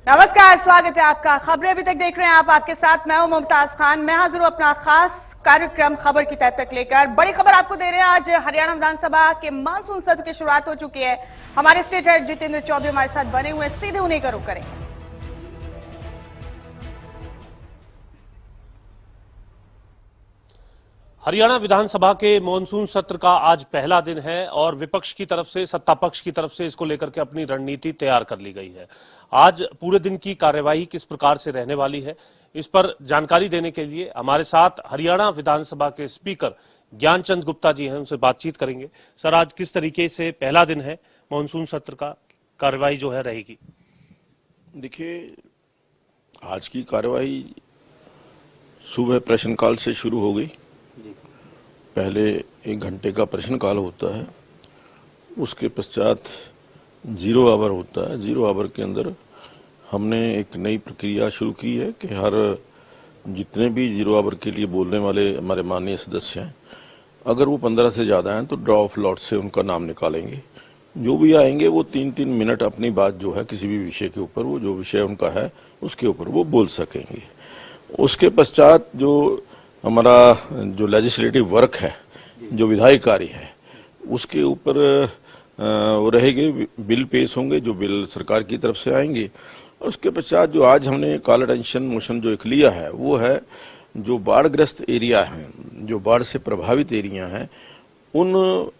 नमस्कार, स्वागत है आपका। खबरें अभी तक देख रहे हैं आप, आपके साथ मैं हूं मुमताज खान। मैं हाजिर हूं अपना खास कार्यक्रम खबर की तह तक लेकर। बड़ी खबर आपको दे रहे हैं। आज हरियाणा विधानसभा के मानसून सत्र की शुरुआत हो चुकी है। हमारे स्टेट हेड जितेंद्र चौधरी हमारे साथ बने हुए, सीधे उन्हीं का रुख करेंगे। हरियाणा विधानसभा के मॉनसून सत्र का आज पहला दिन है और विपक्ष की तरफ से, सत्ता पक्ष की तरफ से इसको लेकर के अपनी रणनीति तैयार कर ली गई है। आज पूरे दिन की कार्यवाही किस प्रकार से रहने वाली है, इस पर जानकारी देने के लिए हमारे साथ हरियाणा विधानसभा के स्पीकर ज्ञानचंद गुप्ता जी हैं, उनसे बातचीत करेंगे। सर, आज किस तरीके से पहला दिन है मॉनसून सत्र का, कार्यवाही जो है रहेगी? देखिए, आज की कार्यवाही सुबह प्रश्नकाल से शुरू हो गई। पहले 1 घंटे का प्रश्नकाल होता है, उसके पश्चात 0 आवर होता है। 0 आवर के अंदर हमने एक नई प्रक्रिया शुरू की है कि हर जितने भी 0 आवर के लिए बोलने वाले हमारे माननीय सदस्य हैं, अगर वो 15 से ज्यादा हैं तो ड्रॉ ऑफ लॉट से उनका नाम निकालेंगे। जो भी आएंगे वो 3-3 मिनट अपनी बात जो है किसी भी विषय के ऊपर, वो जो विषय उनका है उसके ऊपर वो बोल सकेंगे। उसके पश्चात जो हमारा जो लेजिस्लेटिव वर्क है, जो विधायी कार्य है, उसके ऊपर वो रहेंगे। बिल पेश होंगे, जो बिल सरकार की तरफ से आएंगे। और उसके पश्चात जो आज हमने कॉल अटेंशन मोशन जो एक लिया है, वो है जो बाढ़ग्रस्त एरिया हैं, जो बाढ़ से प्रभावित एरिया हैं, उन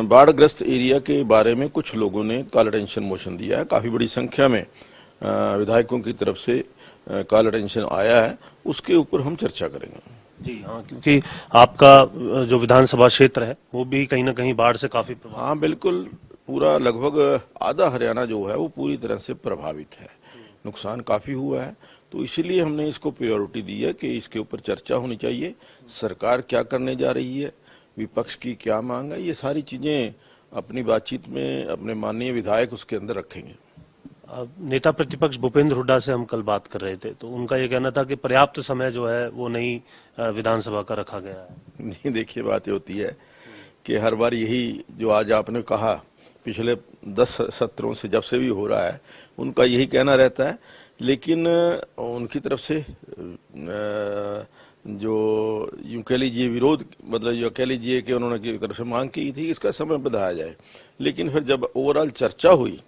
बाढ़ग्रस्त एरिया के बारे में कुछ लोगों ने कॉल अटेंशन मोशन दिया है। काफी बड़ी संख्या में विधायकों की तरफ से कॉल अटेंशन आया है, उसके ऊपर हम चर्चा करेंगे। जी हाँ, क्योंकि आपका जो विधानसभा क्षेत्र है वो भी कहीं ना कहीं बाढ़ से काफी प्रभावित। हाँ बिल्कुल, पूरा लगभग आधा हरियाणा जो है वो पूरी तरह से प्रभावित है, नुकसान काफी हुआ है। तो इसीलिए हमने इसको प्रायोरिटी दी है कि इसके ऊपर चर्चा होनी चाहिए। सरकार क्या करने जा रही है, विपक्ष की क्या मांग है, ये सारी चीजें अपनी बातचीत में अपने माननीय विधायक उसके अंदर रखेंगे। नेता प्रतिपक्ष भूपेंद्र हुड्डा से हम कल बात कर रहे थे, तो उनका ये कहना था कि पर्याप्त समय जो है वो नई विधानसभा का रखा गया है। नहीं, देखिए, बात होती है कि हर बार यही जो आज आपने कहा, पिछले 10 सत्रों से जब से भी हो रहा है, उनका यही कहना रहता है। लेकिन उनकी तरफ से जो यूं कह लीजिए विरोध, मतलब जो कह लीजिए कि उन्होंने की तरफ से मांग की थी इसका समय बढ़ाया जाए। लेकिन फिर जब ओवरऑल चर्चा हुई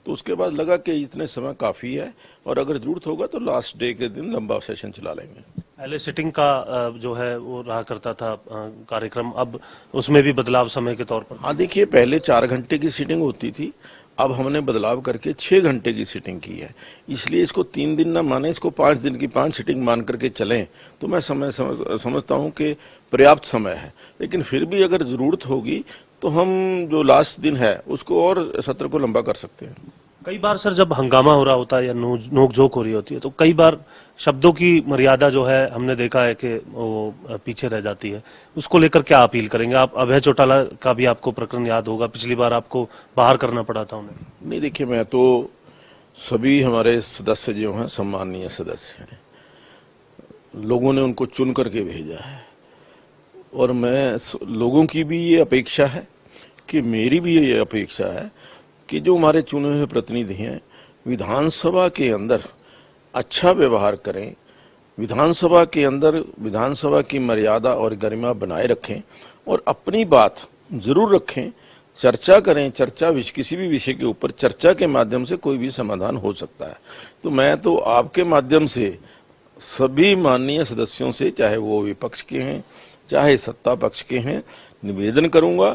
तो उसके बाद लगा कि इतने समय काफी है और अगर जरूरत होगा तो लास्ट डे के दिन लंबा सेशन चला लेंगे। पहले सिटिंग का जो है वो रहा करता था कार्यक्रम, अब उसमें भी बदलाव समय के तौर पर। हाँ देखिए, पहले 4 घंटे की सीटिंग होती थी, अब हमने बदलाव करके 6 घंटे की सीटिंग की है। इसलिए इसको 3 दिन ना माने, इसको 5 दिन की 5 सीटिंग मान करके चलें तो मैं समझता हूँ कि पर्याप्त समय है। लेकिन फिर भी अगर जरूरत होगी तो हम जो लास्ट दिन है उसको और सत्र को लंबा कर सकते हैं। कई बार सर, जब हंगामा हो रहा होता है या नोकझोंक हो रही होती है, तो कई बार शब्दों की मर्यादा जो है हमने देखा है कि वो पीछे रह जाती है। उसको लेकर क्या अपील करेंगे आप? अभय चौटाला का भी आपको प्रकरण याद होगा, पिछली बार आपको बाहर करना पड़ा था उन्हें। नहीं देखिए, मैं तो सभी हमारे सदस्य जो हैं सम्माननीय सदस्य हैं, लोगों ने उनको चुन करके भेजा है और मैं लोगों की भी ये अपेक्षा है कि मेरी भी ये अपेक्षा है कि जो हमारे चुने हुए प्रतिनिधि हैं विधानसभा के अंदर अच्छा व्यवहार करें, विधानसभा के अंदर विधानसभा की मर्यादा और गरिमा बनाए रखें और अपनी बात जरूर रखें, चर्चा करें। चर्चा किसी भी विषय के ऊपर चर्चा के माध्यम से कोई भी समाधान हो सकता है। तो मैं तो आपके माध्यम से सभी माननीय सदस्यों से, चाहे वो विपक्ष के हैं चाहे सत्ता पक्ष के हैं, निवेदन करूंगा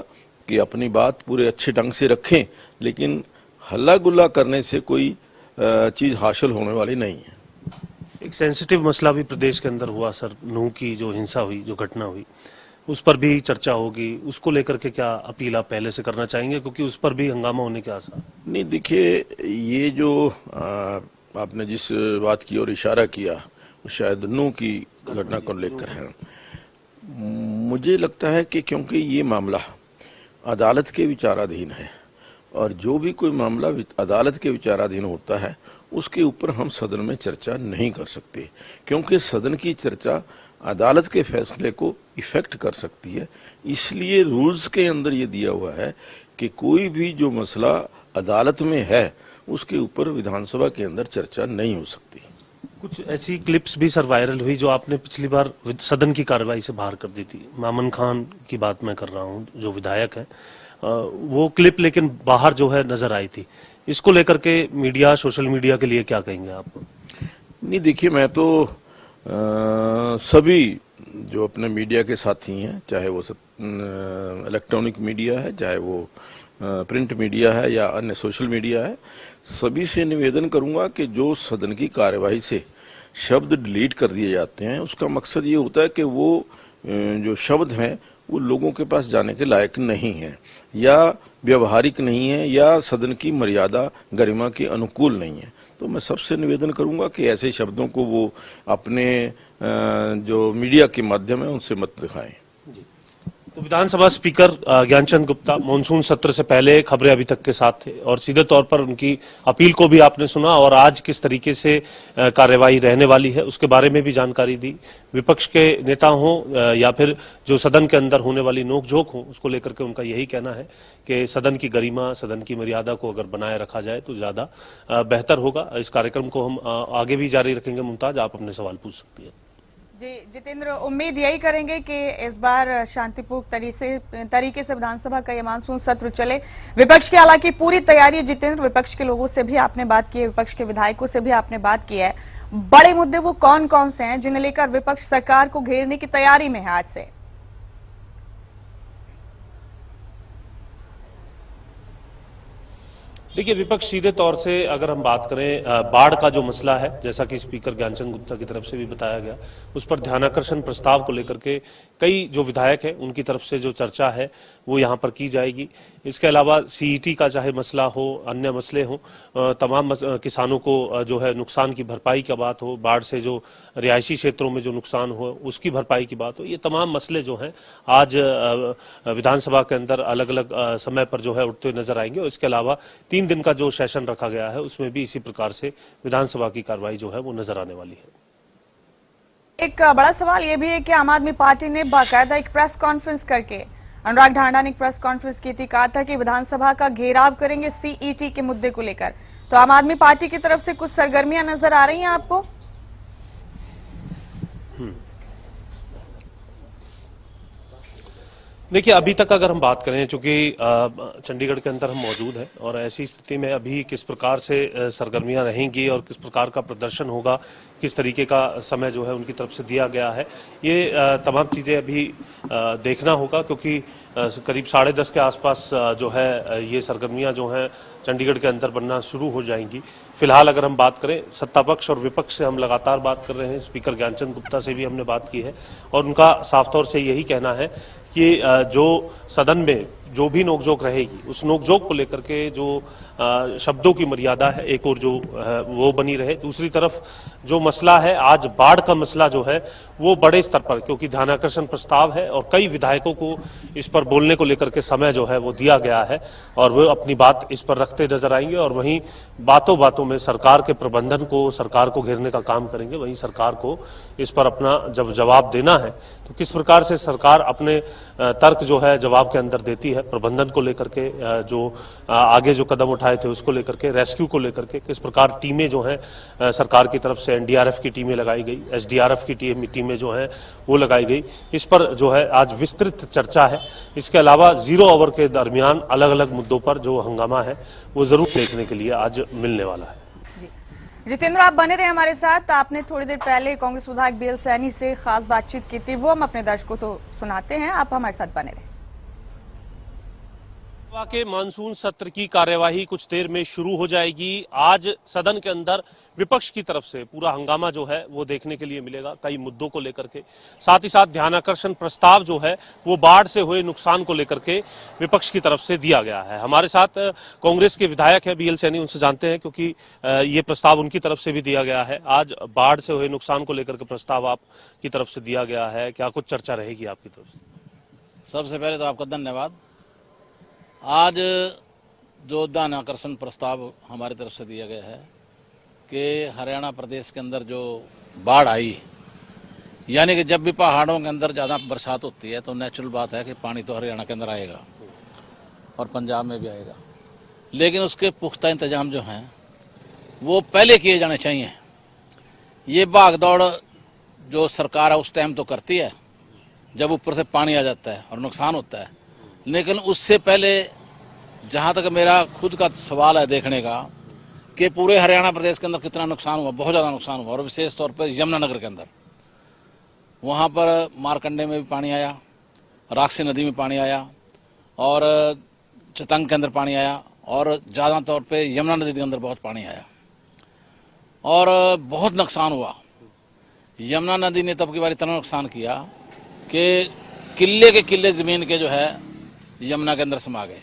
कि अपनी बात पूरे अच्छे ढंग से रखें, लेकिन हल्ला गुल्ला करने से कोई चीज हासिल होने वाली नहीं है। एक सेंसिटिव मसला भी प्रदेश के अंदर हुआ सर, नूह की जो हिंसा हुई, जो घटना हुई, उस पर भी चर्चा होगी। उसको लेकर के क्या अपील आप पहले से करना चाहेंगे, क्योंकि उस पर भी हंगामा होने के आसार? नहीं देखिए, ये जो आपने जिस बात की और इशारा किया शायद नूह की घटना को लेकर है। मुझे लगता है कि क्योंकि ये मामला अदालत के विचाराधीन है और जो भी कोई मामला अदालत के विचाराधीन होता है उसके ऊपर हम सदन में चर्चा नहीं कर सकते, क्योंकि सदन की चर्चा अदालत के फैसले को इफेक्ट कर सकती है। इसलिए रूल्स के अंदर ये दिया हुआ है कि कोई भी जो मसला अदालत में है उसके ऊपर विधानसभा के अंदर चर्चा नहीं हो सकती। कुछ ऐसी क्लिप्स भी सर वायरल हुई जो आपने पिछली बार सदन की कार्रवाई से बाहर कर दी थी। मामन खान की बात मैं कर रहा हूं, जो विधायक है, वो क्लिप लेकिन बाहर जो है नजर आई थी। इसको लेकर के मीडिया, सोशल मीडिया के लिए क्या कहेंगे आप? नहीं, देखिए, मैं तो सभी जो अपने मीडिया के साथी हैं, चाहे वो इलेक्ट्रॉनिक मीडिया है, चाहे वो प्रिंट मीडिया है या अन्य सोशल मीडिया है, सभी से निवेदन करूंगा कि जो सदन की कार्यवाही से शब्द डिलीट कर दिए जाते हैं, उसका मकसद ये होता है कि वो जो शब्द हैं वो लोगों के पास जाने के लायक नहीं है, या व्यवहारिक नहीं है, या सदन की मर्यादा गरिमा के अनुकूल नहीं है। तो मैं सबसे निवेदन करूंगा कि ऐसे शब्दों को वो अपने जो मीडिया के माध्यम है उनसे मत दिखाएं। तो विधानसभा स्पीकर ज्ञानचंद गुप्ता मॉनसून सत्र से पहले खबरें अभी तक के साथ थे और सीधे तौर पर उनकी अपील को भी आपने सुना और आज किस तरीके से कार्यवाही रहने वाली है उसके बारे में भी जानकारी दी। विपक्ष के नेता हों या फिर जो सदन के अंदर होने वाली नोकझोंक हो, उसको लेकर के उनका यही कहना है कि सदन की गरिमा, सदन की मर्यादा को अगर बनाए रखा जाए तो ज्यादा बेहतर होगा। इस कार्यक्रम को हम आगे भी जारी रखेंगे। मुमताज, आप अपने सवाल पूछ सकती है। जी जितेंद्र, उम्मीद यही करेंगे कि इस बार शांतिपूर्ण तरीके से विधानसभा का ये मानसून सत्र चले। विपक्ष की हालांकि पूरी तैयारी है। जितेंद्र, विपक्ष के लोगों से भी आपने बात की है, विपक्ष के विधायकों से भी आपने बात की है। बड़े मुद्दे वो कौन कौन से हैं जिन्हें लेकर विपक्ष सरकार को घेरने की तैयारी में है आज से? देखिए, विपक्ष सीधे तौर से अगर हम बात करें, बाढ़ का जो मसला है, जैसा कि स्पीकर ज्ञानचंद गुप्ता की तरफ से भी बताया गया, उस पर ध्यानाकर्षण प्रस्ताव को लेकर के कई जो विधायक हैं उनकी तरफ से जो चर्चा है वो यहाँ पर की जाएगी। इसके अलावा सीईटी का चाहे मसला हो, अन्य मसले हो, तमाम किसानों को जो है नुकसान की भरपाई की बात हो, बाढ़ से जो रिहायशी क्षेत्रों में जो नुकसान हो उसकी भरपाई की बात हो, ये तमाम मसले जो हैं आज विधानसभा के अंदर अलग अलग समय पर जो है उठते हुए नजर आएंगे। और इसके अलावा 3 दिन का जो सेशन रखा गया है उसमें भी इसी प्रकार से विधानसभा की कार्रवाई जो है वो नजर आने वाली है। एक बड़ा सवाल ये भी है कि आम आदमी पार्टी ने बाकायदा एक प्रेस कॉन्फ्रेंस करके, अनुराग ढांडा ने एक प्रेस कॉन्फ्रेंस की थी, कहा था कि विधानसभा का घेराव करेंगे सीईटी के मुद्दे को लेकर। तो आम आदमी पार्टी की तरफ से कुछ सरगर्मियां नजर आ रही हैं आपको? देखिए, अभी तक अगर हम बात करें, चूंकि चंडीगढ़ के अंदर हम मौजूद हैं और ऐसी स्थिति में अभी किस प्रकार से सरगर्मियां रहेंगी और किस प्रकार का प्रदर्शन होगा, किस तरीके का समय जो है उनकी तरफ से दिया गया है, ये तमाम चीजें अभी देखना होगा। क्योंकि करीब 10:30 के आसपास जो है ये सरगर्मियां जो हैं चंडीगढ़ के अंदर बनना शुरू हो जाएंगी। फिलहाल अगर हम बात करें, सत्ता पक्ष और विपक्ष से हम लगातार बात कर रहे हैं, स्पीकर ज्ञानचंद गुप्ता से भी हमने बात की है और उनका साफ तौर से यही कहना है कि जो सदन में जो भी नोकझोंक रहेगी उस नोकझोंक को लेकर के जो शब्दों की मर्यादा है एक और जो है वो बनी रहे। दूसरी तरफ जो मसला है आज बाढ़ का मसला जो है वो बड़े स्तर पर, क्योंकि ध्यानाकर्षण प्रस्ताव है और कई विधायकों को इस पर बोलने को लेकर के समय जो है वो दिया गया है और वो अपनी बात इस पर रखते नजर आएंगे और वहीं बातों बातों में सरकार के प्रबंधन को, सरकार को घेरने का काम करेंगे। वहीं सरकार को इस पर अपना जब जवाब देना है तो किस प्रकार से सरकार अपने तर्क जो है जवाब के अंदर देती है, प्रबंधन को लेकर के जो आगे जो कदम उठाए थे उसको लेकर के, रेस्क्यू को लेकर के किस प्रकार टीमें जो हैं सरकार की तरफ से एनडीआरएफ की टीमें लगाई गई, एसडीआरएफ की टीमें जो हैं वो लगाई गई, इस पर जो है आज विस्तृत चर्चा है। इसके अलावा 0 ओवर के दरमियान अलग अलग मुद्दों पर जो हंगामा है वो जरूर देखने के लिए आज मिलने वाला है। जितेंद्र, आप बने रहे हमारे साथ। आपने थोड़ी देर पहले कांग्रेस विधायक बीएल सैनी से खास बातचीत की थी, वो हम अपने दर्शकों को सुनाते हैं। आप हमारे साथ बने रहे। के मानसून सत्र की कार्यवाही कुछ देर में शुरू हो जाएगी। आज सदन के अंदर विपक्ष की तरफ से पूरा हंगामा जो है वो देखने के लिए मिलेगा, कई मुद्दों को लेकर के। साथ ही साथ ध्यानाकर्षण प्रस्ताव जो है वो बाढ़ से हुए नुकसान को लेकर के विपक्ष की तरफ से दिया गया है। हमारे साथ कांग्रेस के विधायक है बीएल सैनी, उनसे जानते हैं क्योंकि ये प्रस्ताव उनकी तरफ से भी दिया गया है। आज बाढ़ से हुए नुकसान को लेकर के प्रस्ताव आपकी तरफ से दिया गया है, क्या कुछ चर्चा रहेगी आपकी तरफ से? सबसे पहले तो आपका धन्यवाद। आज जो ध्यानाकर्षण प्रस्ताव हमारी तरफ से दिया गया है कि हरियाणा प्रदेश के अंदर जो बाढ़ आई, यानी कि जब भी पहाड़ों के अंदर ज़्यादा बरसात होती है तो नेचुरल बात है कि पानी तो हरियाणा के अंदर आएगा और पंजाब में भी आएगा। लेकिन उसके पुख्ता इंतजाम जो हैं वो पहले किए जाने चाहिए। ये भागदौड़ जो सरकार है उस टाइम तो करती है जब ऊपर से पानी आ जाता है और नुकसान होता है, लेकिन उससे पहले जहाँ तक मेरा खुद का सवाल है देखने का कि पूरे हरियाणा प्रदेश के अंदर कितना नुकसान हुआ, बहुत ज़्यादा नुकसान हुआ, और विशेष तौर पर यमुनानगर के अंदर, वहाँ पर मारकंडे में भी पानी आया, राक्षसी नदी में पानी आया और चतंग के अंदर पानी आया, और ज़्यादा तौर पे यमुना नदी के अंदर बहुत पानी आया और बहुत नुकसान हुआ। यमुना नदी ने तब की बार इतना नुकसान किया कि किले के किले ज़मीन के जो है यमुना के अंदर समा गए।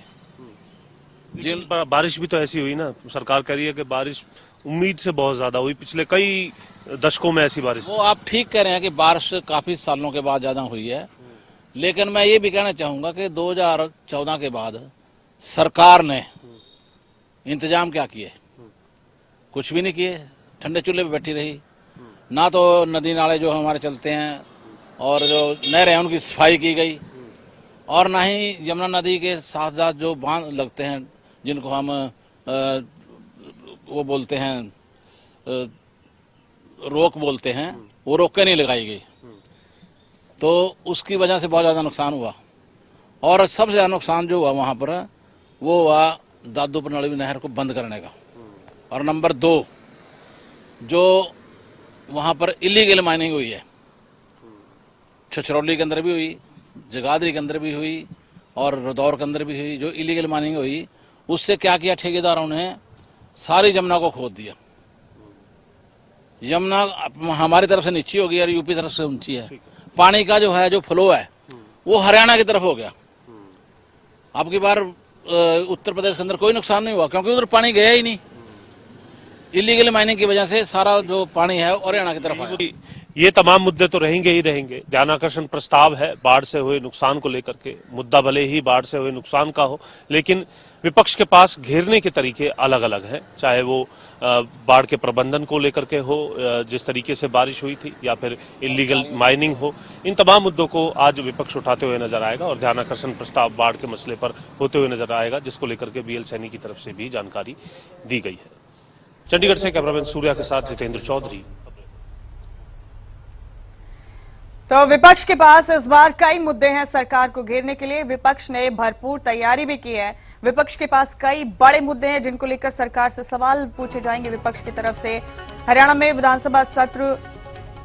जिन बारिश भी तो ऐसी हुई ना, सरकार कह रही है कि बारिश उम्मीद से बहुत ज्यादा हुई, पिछले कई दशकों में ऐसी बारिश। वो आप ठीक कह रहे हैं कि बारिश काफ़ी सालों के बाद ज़्यादा हुई है, लेकिन मैं ये भी कहना चाहूँगा कि 2014 के बाद सरकार ने इंतजाम क्या किए? कुछ भी नहीं किए, ठंडे चूल्हे पे बैठी रही। ना तो नदी नाले जो हमारे चलते हैं और जो नहरें हैं उनकी सफाई की गई, और ना ही यमुना नदी के साथ साथ जो बांध लगते हैं जिनको हम वो बोलते हैं रोक बोलते हैं, वो रोकें नहीं लगाई गई। तो उसकी वजह से बहुत ज़्यादा नुकसान हुआ, और सबसे ज़्यादा नुकसान जो हुआ वहाँ पर वो हुआ दादूपुर नळवी नहर को बंद करने का। और नंबर 2, जो वहाँ पर इलीगल माइनिंग हुई है, छछरौली के अंदर भी हुई, जगाधरी के अंदर भी हुई और रदौर के अंदर भी हुई, जो इलीगल माइनिंग हुई उससे क्या किया ठेकेदारों ने, सारी यमुना को खोद दिया। यमुना हमारी तरफ से नीची हो गई और यूपी तरफ से ऊंची है। पानी का जो है जो फ्लो है वो हरियाणा की तरफ हो गया। अब की बार उत्तर प्रदेश के अंदर कोई नुकसान नहीं हुआ क्योंकि उधर पानी गया ही नहीं। इलीगल माइनिंग की वजह से सारा जो पानी है हरियाणा की तरफ आया। ये तमाम मुद्दे तो रहेंगे ही रहेंगे। ध्यानाकर्षण प्रस्ताव है बाढ़ से हुए नुकसान को लेकर के। मुद्दा भले ही बाढ़ से हुए नुकसान का हो, लेकिन विपक्ष के पास घेरने के तरीके अलग अलग हैं, चाहे वो बाढ़ के प्रबंधन को लेकर के हो, जिस तरीके से बारिश हुई थी, या फिर इलीगल माइनिंग हो। इन तमाम मुद्दों को आज विपक्ष उठाते हुए नजर आएगा और ध्यानाकर्षण प्रस्ताव बाढ़ के मसले पर होते हुए नजर आएगा, जिसको लेकर के बीएल सैनी की तरफ से भी जानकारी दी गई है। चंडीगढ़ से कैमरामैन सूर्या के साथ जितेंद्र चौधरी। तो विपक्ष के पास इस बार कई मुद्दे हैं सरकार को घेरने के लिए। विपक्ष ने भरपूर तैयारी भी की है। विपक्ष के पास कई बड़े मुद्दे हैं जिनको लेकर सरकार से सवाल पूछे जाएंगे विपक्ष की तरफ से। हरियाणा में विधानसभा सत्र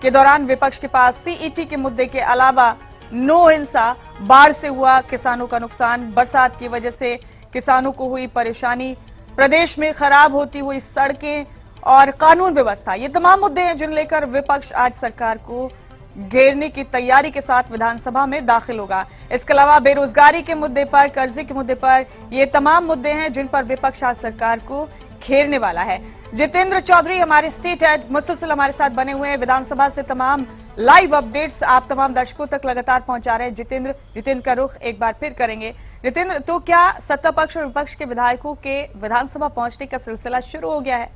के दौरान विपक्ष के पास सीईटी के मुद्दे के अलावा नो हिंसा, बाढ़ से हुआ किसानों का नुकसान, बरसात की वजह से किसानों को हुई परेशानी, प्रदेश में खराब होती हुई सड़कें और कानून व्यवस्था, ये तमाम मुद्दे हैं जिन लेकर विपक्ष आज सरकार को घेरने की तैयारी के साथ विधानसभा में दाखिल होगा। इसके अलावा बेरोजगारी के मुद्दे पर, कर्जे के मुद्दे पर, ये तमाम मुद्दे हैं जिन पर विपक्ष आज सरकार को घेरने वाला है। जितेंद्र चौधरी हमारे स्टेट हेड मुसलसल हमारे साथ बने हुए हैं। विधानसभा से तमाम लाइव अपडेट्स आप तमाम दर्शकों तक लगातार पहुंचा रहे हैं। जितेंद्र का रुख एक बार फिर करेंगे। जितेंद्र, तो क्या सत्ता पक्ष और विपक्ष के विधायकों के विधानसभा पहुंचने का सिलसिला शुरू हो गया है?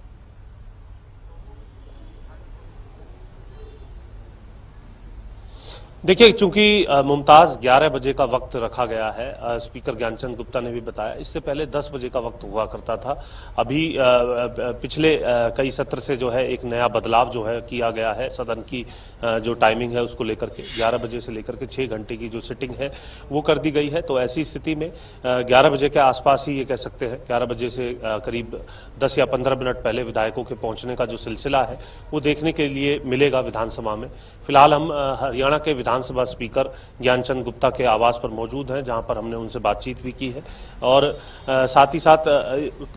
देखिए, चूंकि मुमताज 11 बजे का वक्त रखा गया है, स्पीकर ज्ञानचंद गुप्ता ने भी बताया, इससे पहले 10 बजे का वक्त हुआ करता था। अभी पिछले कई सत्र से जो है एक नया बदलाव जो है किया गया है। सदन की जो टाइमिंग है उसको लेकर के 11 बजे से लेकर के 6 घंटे की जो सिटिंग है वो कर दी गई है। तो ऐसी स्थिति में 11 बजे के आसपास ही ये कह सकते हैं, 11 बजे से करीब 10 या 15 मिनट पहले विधायकों के पहुंचने का जो सिलसिला है वो देखने के लिए मिलेगा विधानसभा में। फिलहाल हम हरियाणा के विधानसभा स्पीकर ज्ञानचंद गुप्ता के आवास पर मौजूद हैं, जहां पर हमने उनसे बातचीत भी की है और साथ ही साथ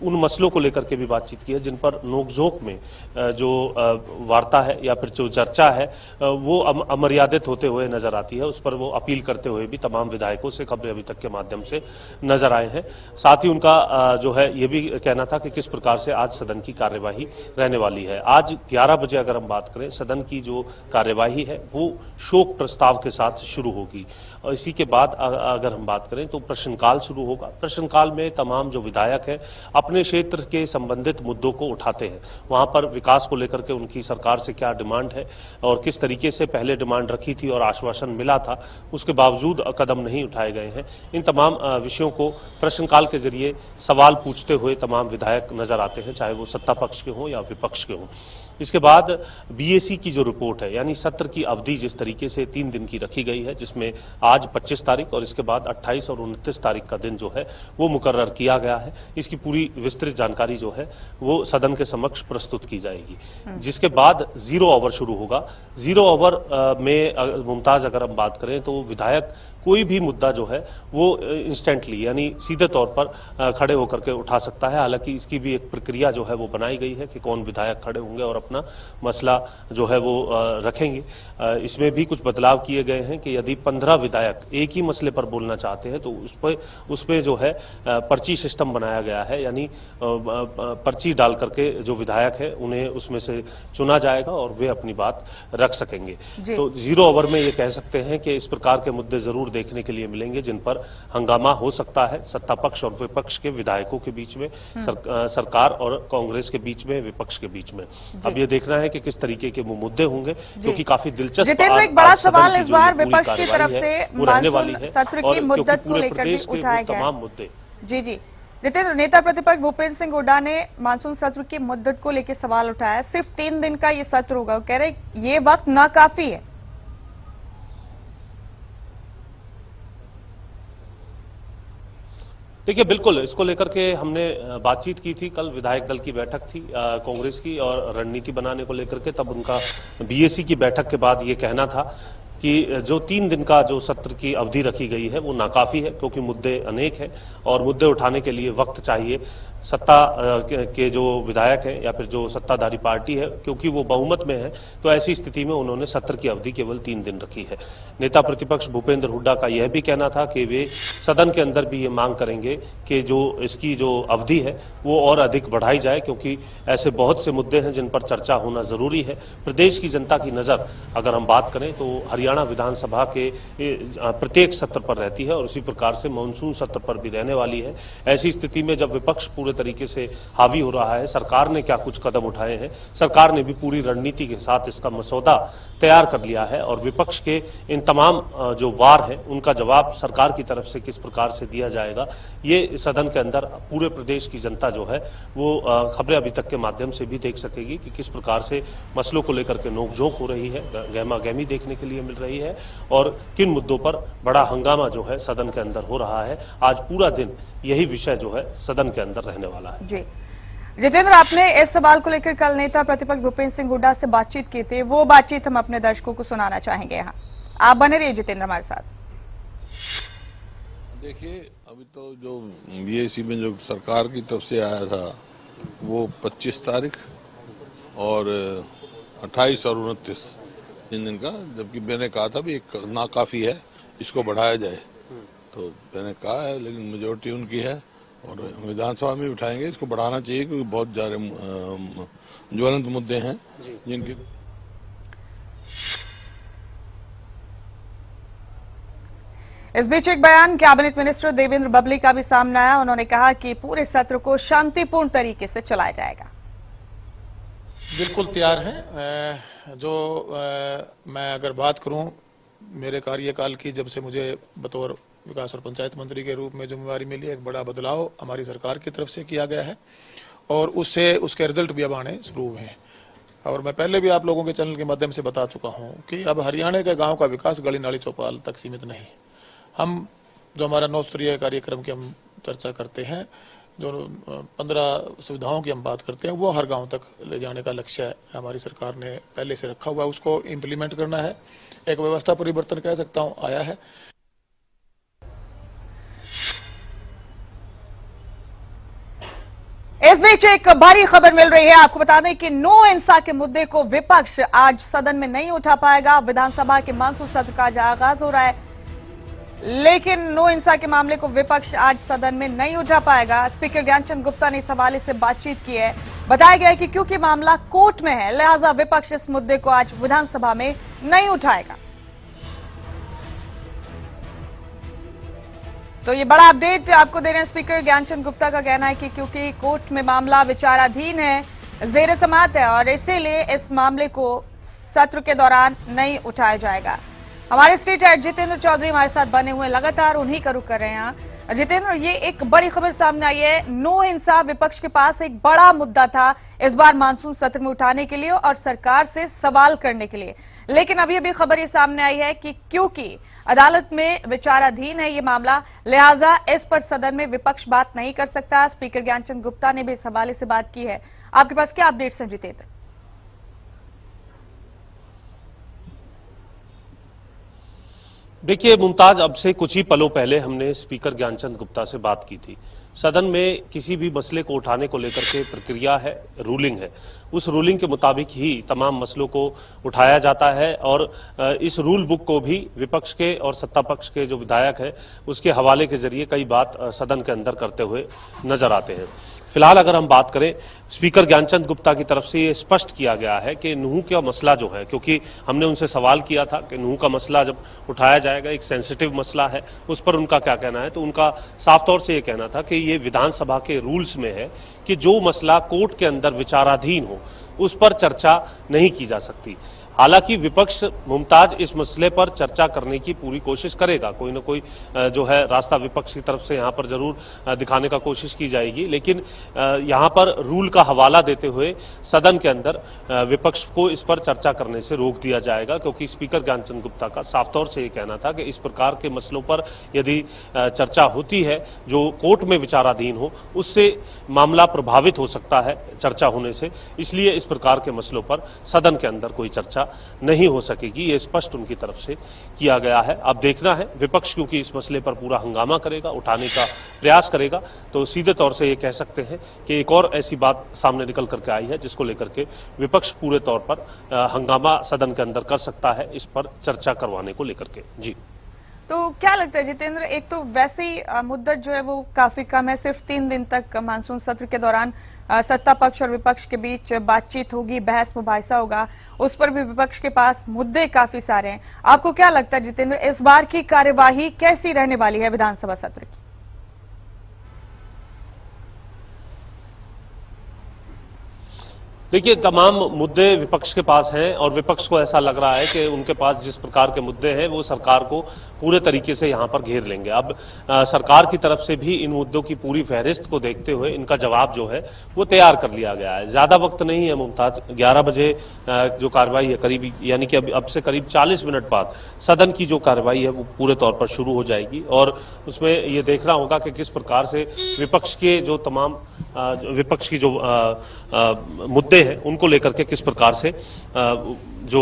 उन मसलों को लेकर के भी बातचीत की है जिन पर नोकझोंक में जो वार्ता है या फिर जो चर्चा है वो अमर्यादित होते हुए नजर आती है। उस पर वो अपील करते हुए भी तमाम विधायकों से खबरें अभी तक के माध्यम से नजर आए हैं। साथ ही उनका जो है ये भी कहना था कि किस प्रकार से आज सदन की कार्यवाही रहने वाली है। आज 11 बजे अगर हम बात करें, सदन की जो कार्यवाही है वो शोक प्रस्ताव प्रस्ताव के साथ शुरू होगी और इसी के बाद अगर हम बात करें तो प्रश्नकाल शुरू होगा। प्रश्नकाल में तमाम जो विधायक हैं अपने क्षेत्र के संबंधित मुद्दों को उठाते हैं, वहां पर विकास को लेकर के उनकी सरकार से क्या डिमांड है और किस तरीके से पहले डिमांड रखी थी और आश्वासन मिला था, उसके बावजूद कदम नहीं उठाए गए हैं। इन तमाम विषयों को प्रश्नकाल के जरिए सवाल पूछते हुए तमाम विधायक नजर आते हैं, चाहे वो सत्ता पक्ष के हों या विपक्ष के हों। इसके बाद बीएसी की जो रिपोर्ट है, यानी सत्र की अवधि जिस तरीके से 3 दिन की रखी गई है, जिसमें आज 25 तारीख और इसके बाद 28 और 29 तारीख का दिन जो है वो मुकर्रर किया गया है, इसकी पूरी विस्तृत जानकारी जो है वो सदन के समक्ष प्रस्तुत की जाएगी। जिसके बाद 0 ओवर शुरू होगा। 0 ओवर में मुमताज अगर हम बात करें तो विधायक कोई भी मुद्दा जो है वो इंस्टेंटली यानी सीधे तौर पर खड़े होकर के उठा सकता है। हालांकि इसकी भी एक प्रक्रिया जो है वो बनाई गई है कि कौन विधायक खड़े होंगे और अपना मसला जो है वो रखेंगे। इसमें भी कुछ बदलाव किए गए हैं कि यदि 15 विधायक एक ही मसले पर बोलना चाहते हैं तो उस पर जो है पर्ची सिस्टम बनाया गया है, यानी पर्ची डाल करके जो विधायक है उन्हें उसमें से चुना जाएगा और वे अपनी बात रख सकेंगे। तो 0 ओवर में ये कह सकते हैं कि इस प्रकार के मुद्दे जरूर देखने के लिए मिलेंगे जिन पर हंगामा हो सकता है सत्ता पक्ष और विपक्ष के विधायकों के बीच में, सरकार और कांग्रेस के बीच में, विपक्ष के बीच में। अब ये देखना है कि किस तरीके के वो मुद्दे होंगे, क्योंकि काफी दिलचस्प जितेंद्र, एक बड़ा सवाल इस बार विपक्ष की तरफ से मानसून सत्र की मुद्दत को लेकर भी उठाया गया तमाम मुद्दे। जी जितेंद्र, नेता प्रतिपक्ष भूपेंद्र सिंह हुड्डा ने मानसून सत्र की मुद्दत को लेकर सवाल उठाया। सिर्फ 3 दिन का ये सत्र होगा, कह रहे ये वक्त नाकाफी है। देखिए, बिल्कुल इसको लेकर के हमने बातचीत की थी। कल विधायक दल की बैठक थी कांग्रेस की और रणनीति बनाने को लेकर के, तब उनका बीएसी की बैठक के बाद ये कहना था कि जो 3 दिन का जो सत्र की अवधि रखी गई है वो नाकाफी है, क्योंकि मुद्दे अनेक हैं और मुद्दे उठाने के लिए वक्त चाहिए। सत्ता के जो विधायक हैं या फिर जो सत्ताधारी पार्टी है, क्योंकि वो बहुमत में है, तो ऐसी स्थिति में उन्होंने सत्र की अवधि केवल 3 दिन रखी है। नेता प्रतिपक्ष भूपेंद्र हुड्डा का यह भी कहना था कि वे सदन के अंदर भी ये मांग करेंगे कि जो इसकी जो अवधि है वो और अधिक बढ़ाई जाए, क्योंकि ऐसे बहुत से मुद्दे हैं जिन पर चर्चा होना जरूरी है। प्रदेश की जनता की नजर अगर हम बात करें तो हरियाणा विधानसभा के प्रत्येक सत्र पर रहती है और उसी प्रकार से मानसून सत्र पर भी रहने वाली है। ऐसी स्थिति में जब विपक्ष पूरे तरीके से हावी हो रहा है, सरकार ने क्या कुछ कदम उठाए हैं, सरकार ने भी पूरी रणनीति के साथ इसका मसौदा तैयार कर लिया है और विपक्ष के इन तमाम जो वार है उनका जवाब सरकार की तरफ से किस प्रकार से दिया जाएगा, ये सदन के अंदर पूरे प्रदेश की जनता जो है वो खबरें अभी तक के माध्यम से भी देख सकेगी कि किस प्रकार से मसलों को लेकर के नोकझोंक हो रही है, गहमा गहमी देखने के लिए मिल रही है और किन मुद्दों पर बड़ा हंगामा जो है सदन के अंदर हो रहा है। आज पूरा दिन यही विषय जो है सदन के अंदर रहने वाला है। जी जितेंद्र, आपने इस सवाल को लेकर कल नेता प्रतिपक्ष भूपेंद्र सिंह हुड्डा से बातचीत की थी, वो बातचीत हम अपने दर्शकों को सुनाना चाहेंगे। यहाँ आप बने रहिए जितेंद्र हमारे साथ। देखिए, अभी तो जो बीएसी में जो सरकार की तरफ से आया था वो 25 तारीख और 28 और 29 इन दिन का, जबकि मैंने कहा था भी एक नाकाफी है, इसको बढ़ाया जाए। तो मैंने कहा है, लेकिन मेजोरिटी उनकी है और विधानसभा में उठाएंगे, इसको बढ़ाना चाहिए क्योंकि बहुत ज्यादा ज्वलंत मुद्दे हैं जिनकी। इस बीच एक बयान कैबिनेट मिनिस्टर देवेंद्र बबली का भी सामने आया। उन्होंने कहा कि पूरे सत्र को शांतिपूर्ण तरीके से चलाया जाएगा। बिल्कुल तैयार है। मैं अगर बात करूं मेरे कार्यकाल की, जब से मुझे बतौर विकास और पंचायत मंत्री के रूप में जिम्मेवारी मिली, एक बड़ा बदलाव हमारी सरकार की तरफ से किया गया है और उसके रिजल्ट भी अब आने शुरू हुए हैं। और मैं पहले भी आप लोगों के चैनल के माध्यम से बता चुका हूं कि अब हरियाणा के गांव का विकास गली नाली चौपाल तक सीमित नहीं। हम जो हमारा 9 स्तरीय कार्यक्रम की हम चर्चा करते हैं, जो 15 सुविधाओं की हम बात करते हैं, वो हर गांव तक ले जाने का लक्ष्य हमारी सरकार ने पहले से रखा हुआ है, उसको इम्प्लीमेंट करना है। एक व्यवस्था परिवर्तन कह सकता हूं आया है। इस बीच एक बड़ी खबर मिल रही है। आपको बता दें कि नो इंसा के मुद्दे को विपक्ष आज सदन में नहीं उठा पाएगा। विधानसभा के मानसून सत्र का आगाज हो रहा है, लेकिन नो इंसा के मामले को विपक्ष आज सदन में नहीं उठा पाएगा। स्पीकर ज्ञानचंद गुप्ता ने इस हवाले से बातचीत की है। बताया गया है कि क्योंकि मामला कोर्ट में है, लिहाजा विपक्ष इस मुद्दे को आज विधानसभा में नहीं उठाएगा। तो ये बड़ा अपडेट आपको दे रहे हैं। स्पीकर ज्ञानचंद गुप्ता का कहना है कि क्योंकि कोर्ट में मामला विचाराधीन है, जेर समाअत है और इसीलिए इस मामले को सत्र के दौरान नहीं उठाया जाएगा। हमारे स्टेट हेड जितेंद्र चौधरी हमारे साथ बने हुए, लगातार उन्हीं का रुख कर रहे हैं। जितेंद्र, ये एक बड़ी खबर सामने आई है, नो हिंसा विपक्ष के पास एक बड़ा मुद्दा था इस बार मानसून सत्र में उठाने के लिए और सरकार से सवाल करने के लिए, लेकिन अभी अभी खबर ये सामने आई है कि क्योंकि अदालत में विचाराधीन है ये मामला, लिहाजा इस पर सदन में विपक्ष बात नहीं कर सकता। स्पीकर ज्ञानचंद गुप्ता ने भी इस हवाले से बात की है। आपके पास क्या अपडेट्स हैं जितेंद्र? देखिए मुमताज, अब से कुछ ही पलों पहले हमने स्पीकर ज्ञानचंद गुप्ता से बात की थी। सदन में किसी भी मसले को उठाने को लेकर के प्रक्रिया है, रूलिंग है, उस रूलिंग के मुताबिक ही तमाम मसलों को उठाया जाता है और इस रूल बुक को भी विपक्ष के और सत्ता पक्ष के जो विधायक है उसके हवाले के जरिए कई बात सदन के अंदर करते हुए नजर आते हैं। फिलहाल अगर हम बात करें, स्पीकर ज्ञानचंद गुप्ता की तरफ से ये स्पष्ट किया गया है कि नूह का मसला जो है, क्योंकि हमने उनसे सवाल किया था कि नूह का मसला जब उठाया जाएगा, एक सेंसिटिव मसला है, उस पर उनका क्या कहना है, तो उनका साफ तौर से ये कहना था कि ये विधानसभा के रूल्स में है कि जो मसला कोर्ट के अंदर विचाराधीन हो उस पर चर्चा नहीं की जा सकती। हालांकि विपक्ष मुमताज इस मसले पर चर्चा करने की पूरी कोशिश करेगा, कोई ना कोई जो है रास्ता विपक्ष की तरफ से यहां पर जरूर दिखाने का कोशिश की जाएगी, लेकिन यहां पर रूल का हवाला देते हुए सदन के अंदर विपक्ष को इस पर चर्चा करने से रोक दिया जाएगा, क्योंकि स्पीकर ज्ञानचंद गुप्ता का साफ तौर से ये कहना था कि इस प्रकार के मसलों पर यदि चर्चा होती है जो कोर्ट में विचाराधीन हो, उससे मामला प्रभावित हो सकता है चर्चा होने से, इसलिए इस प्रकार के मसलों पर सदन के अंदर कोई चर्चा नहीं हो सकेगी। ये स्पष्ट उनकी तरफ से किया गया है। अब देखना है विपक्ष क्योंकि इस मसले पर पूरा हंगामा करेगा, उठाने का प्रयास करेगा, तो सीधे तौर से ये कह सकते हैं कि एक और ऐसी बात सामने निकल करके आई है जिसको लेकर के विपक्ष पूरे तौर पर हंगामा सदन के अंदर कर सकता है, इस पर चर्चा करवाने को लेकर के। जी, तो क्या लगता है जितेंद्र, एक तो वैसे ही मुद्दत जो है वो काफी कम है, सिर्फ 3 दिन तक मानसून सत्र के दौरान सत्ता पक्ष और विपक्ष के बीच बातचीत होगी, बहस मुबाहिसा होगा, उस पर भी विपक्ष के पास मुद्दे काफी सारे हैं। आपको क्या लगता है जितेंद्र, इस बार की कार्यवाही कैसी रहने वाली है विधानसभा सत्र की? देखिए, तमाम मुद्दे विपक्ष के पास हैं और विपक्ष को ऐसा लग रहा है कि उनके पास जिस प्रकार के मुद्दे हैं वो सरकार को पूरे तरीके से यहां पर घेर लेंगे। अब सरकार की तरफ से भी इन मुद्दों की पूरी फहरिस्त को देखते हुए इनका जवाब जो है वो तैयार कर लिया गया है। ज्यादा वक्त नहीं है मुमताज, 11 बजे जो कार्रवाई है करीब, यानी कि अब से करीब 40 मिनट बाद सदन की जो कार्रवाई है वो पूरे तौर पर शुरू हो जाएगी और उसमें ये देखना होगा कि किस प्रकार से विपक्ष के जो तमाम विपक्ष की जो मुद्दे हैं उनको लेकर के किस प्रकार से जो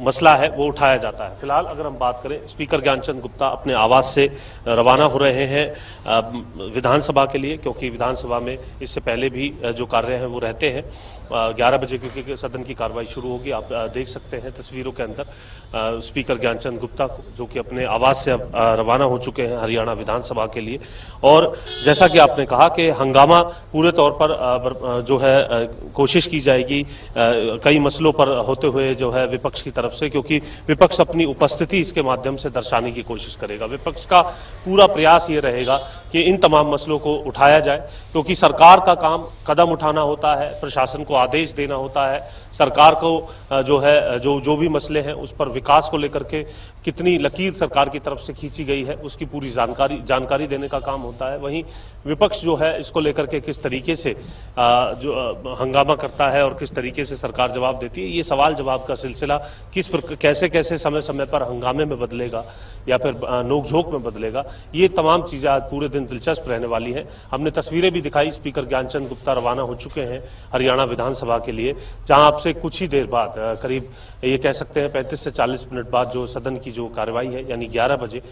मसला है वो उठाया जाता है। फिलहाल अगर हम बात करें, स्पीकर ज्ञानचंद गुप्ता अपने आवास से रवाना हो रहे हैं विधानसभा के लिए, क्योंकि विधानसभा में इससे पहले भी जो कार्य हैं वो रहते हैं। 11 बजे क्योंकि सदन की कार्रवाई शुरू होगी, आप देख सकते हैं तस्वीरों के अंदर स्पीकर ज्ञानचंद गुप्ता जो कि अपने आवास से रवाना हो चुके हैं हरियाणा विधानसभा के लिए। और जैसा कि आपने कहा कि हंगामा पूरे तौर पर जो है कोशिश की जाएगी कई मसलों पर होते हुए जो है विपक्ष की तरफ से, क्योंकि विपक्ष अपनी उपस्थिति इसके माध्यम से दर्शाने की कोशिश करेगा। विपक्ष का पूरा प्रयास ये रहेगा कि इन तमाम मसलों को उठाया जाए, क्योंकि सरकार का काम कदम उठाना होता है, प्रशासन को आदेश देना होता है, सरकार को जो है जो भी मसले हैं उस पर विकास को लेकर के कितनी लकीर सरकार की तरफ से खींची गई है उसकी पूरी जानकारी देने का काम होता है। वहीं विपक्ष जो है इसको लेकर के किस तरीके से जो हंगामा करता है और किस तरीके से सरकार जवाब देती है, ये सवाल जवाब का सिलसिला कैसे समय समय पर हंगामे में बदलेगा या फिर नोकझोंक में बदलेगा, ये तमाम चीजें आज पूरे दिन दिलचस्प रहने वाली हैं। हमने तस्वीरें भी दिखाई, स्पीकर ज्ञानचंद गुप्ता रवाना हो चुके हैं हरियाणा विधानसभा के लिए, जहां आपसे कुछ ही देर बाद करीब ये कह सकते हैं 35 से 40 मिनट बाद जो सदन की जो कार्रवाई है यानी 11 बजे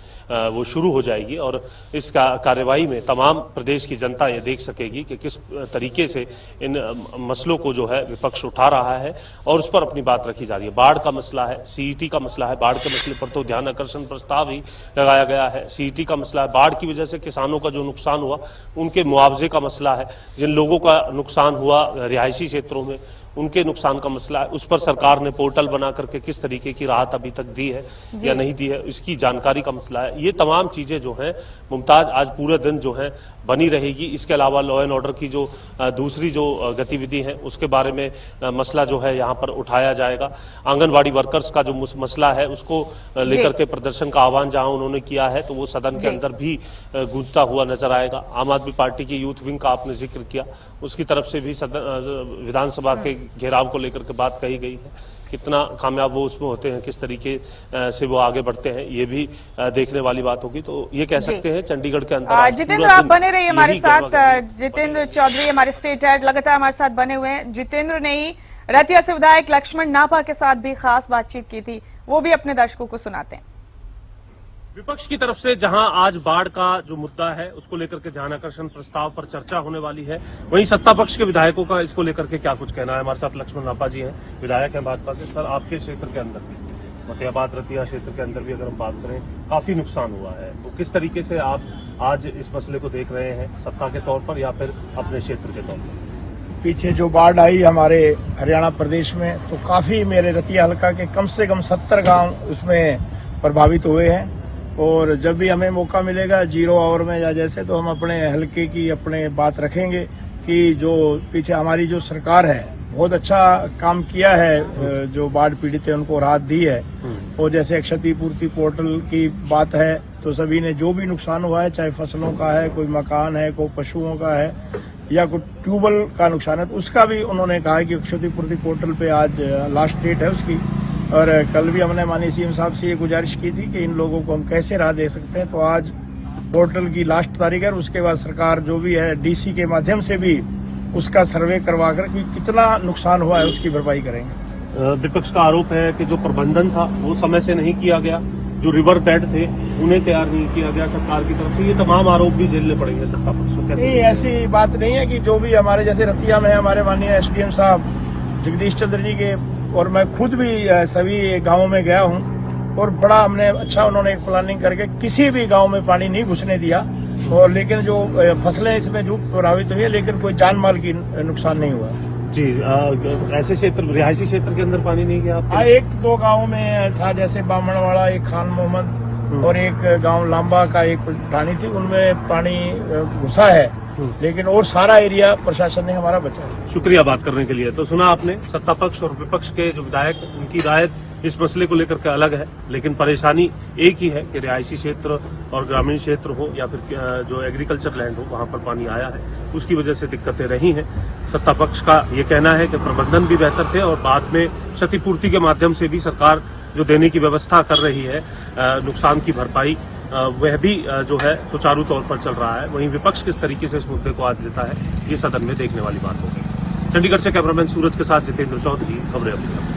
वो शुरू हो जाएगी और इस कार्रवाई में तमाम प्रदेश की जनता ये देख सकेगी कि किस तरीके से इन मसलों को जो है विपक्ष उठा रहा है और उस पर अपनी बात रखी जा रही है। बाढ़ का मसला है, सीईटी का मसला है, बाढ़ के मसले पर तो ध्यान आकर्षण प्रस्ताव ही लगाया गया है। सीईटी का मसला है, बाढ़ की वजह से किसानों का जो नुकसान हुआ उनके मुआवजे का मसला है, जिन लोगों का नुकसान हुआ रिहायशी क्षेत्रों में उनके नुकसान का मसला है, उस पर सरकार ने पोर्टल बना करके किस तरीके की राहत अभी तक दी है या नहीं दी है, इसकी जानकारी का मसला है। ये तमाम चीजें जो हैं मुमताज आज पूरे दिन जो है बनी रहेगी। इसके अलावा लॉ एंड ऑर्डर की जो दूसरी जो गतिविधि है उसके बारे में मसला जो है यहाँ पर उठाया जाएगा। आंगनवाड़ी वर्कर्स का जो मसला है उसको लेकर के प्रदर्शन का आह्वान जहां उन्होंने किया है तो वो सदन के अंदर भी गूंजता हुआ नजर आएगा। आम आदमी पार्टी की यूथ विंग का आपने जिक्र किया, उसकी तरफ से भी विधानसभा के घेराव को लेकर के बात कही गई है। कितना कामयाब वो उसमें होते हैं, किस तरीके से वो आगे बढ़ते हैं, ये भी देखने वाली बात होगी। तो ये कह सकते हैं चंडीगढ़ के अंदर जितेंद्र आप बने रहिए हमारे साथ। जितेंद्र चौधरी हमारे स्टेट हेड लगातार हमारे साथ बने हुए हैं। जितेंद्र ने ही रतिया से विधायक लक्ष्मण नापा के साथ भी खास बातचीत की थी, वो भी अपने दर्शकों को सुनाते हैं। विपक्ष की तरफ से जहां आज बाढ़ का जो मुद्दा है उसको लेकर के ध्यान आकर्षण प्रस्ताव पर चर्चा होने वाली है, वहीं सत्ता पक्ष के विधायकों का इसको लेकर के क्या कुछ कहना है। हमारे साथ लक्ष्मण नापा जी हैं, विधायक हैं भाजपा से। सर, आपके क्षेत्र के अंदर भी, फतेहाबाद रतिया क्षेत्र के अंदर भी अगर हम बात करें, काफी नुकसान हुआ है, तो किस तरीके से आप आज इस मसले को देख रहे हैं, सत्ता के तौर पर या फिर अपने क्षेत्र के तौर पर? पीछे जो बाढ़ आई हमारे हरियाणा प्रदेश में, तो काफी मेरे रतिया हल्का के कम से कम 70 गांव उसमें प्रभावित हुए हैं। और जब भी हमें मौका मिलेगा 0 आवर में या जैसे, तो हम अपने हल्के की अपने बात रखेंगे कि जो पीछे हमारी जो सरकार है बहुत अच्छा काम किया है, जो बाढ़ पीड़ित है उनको राहत दी है। और जैसे क्षतिपूर्ति पोर्टल की बात है तो सभी ने जो भी नुकसान हुआ है, चाहे फसलों का है, कोई मकान है, कोई पशुओं का है या कोई ट्यूबवेल का नुकसान है, तो उसका भी उन्होंने कहा कि क्षतिपूर्ति पोर्टल पे आज लास्ट डेट है उसकी। और कल भी हमने माननीय सीएम साहब से ये गुजारिश की थी कि इन लोगों को हम कैसे राहत दे सकते हैं, तो आज पोर्टल की लास्ट तारीख है। उसके बाद सरकार जो भी है डीसी के माध्यम से भी उसका सर्वे करवा कर कि कितना नुकसान हुआ है उसकी भरपाई करेंगे। विपक्ष का आरोप है कि जो प्रबंधन था वो समय से नहीं किया गया, जो रिवर बेड थे उन्हें तैयार नहीं किया गया सरकार की तरफ से। ये तमाम आरोप भी झेलने पड़ेंगे सत्ता पक्ष को। नहीं, ऐसी बात नहीं है कि जो भी हमारे जैसे रतिया में हमारे माननीय एसडीएम साहब जगदीश चंद्र जी के, और मैं खुद भी सभी गांवों में गया हूं और बड़ा हमने अच्छा उन्होंने एक प्लानिंग करके किसी भी गांव में पानी नहीं घुसने दिया। और लेकिन जो फसलें इसमें जो प्रभावित हुई है, लेकिन कोई जान माल की नुकसान नहीं हुआ जी। ऐसे क्षेत्र, रिहायशी क्षेत्र के अंदर पानी नहीं गया? 1-2 गाँव में था, जैसे बामणवाड़ा, एक खान मोहम्मद और एक गांव लांबा का एक ढाणी थी, उनमें पानी घुसा है, लेकिन और सारा एरिया प्रशासन ने हमारा बचा है। शुक्रिया बात करने के लिए। तो सुना आपने, सत्ता पक्ष और विपक्ष के जो विधायक, उनकी राय इस मसले को लेकर के अलग है, लेकिन परेशानी एक ही है कि रिहायशी क्षेत्र और ग्रामीण क्षेत्र हो या फिर जो एग्रीकल्चर लैंड हो, वहां पर पानी आया है, उसकी वजह से दिक्कतें रही हैं। सत्ता पक्ष का ये कहना है कि प्रबंधन भी बेहतर थे और बाद में क्षतिपूर्ति के माध्यम से भी सरकार जो देने की व्यवस्था कर रही है, नुकसान की भरपाई, वह भी जो है सुचारू तौर पर चल रहा है। वहीं विपक्ष किस तरीके से इस मुद्दे को आज लेता है, ये सदन में देखने वाली बात होगी। चंडीगढ़ से कैमरामैन सूरज के साथ जितेंद्र चौधरी, खबरें अपनी।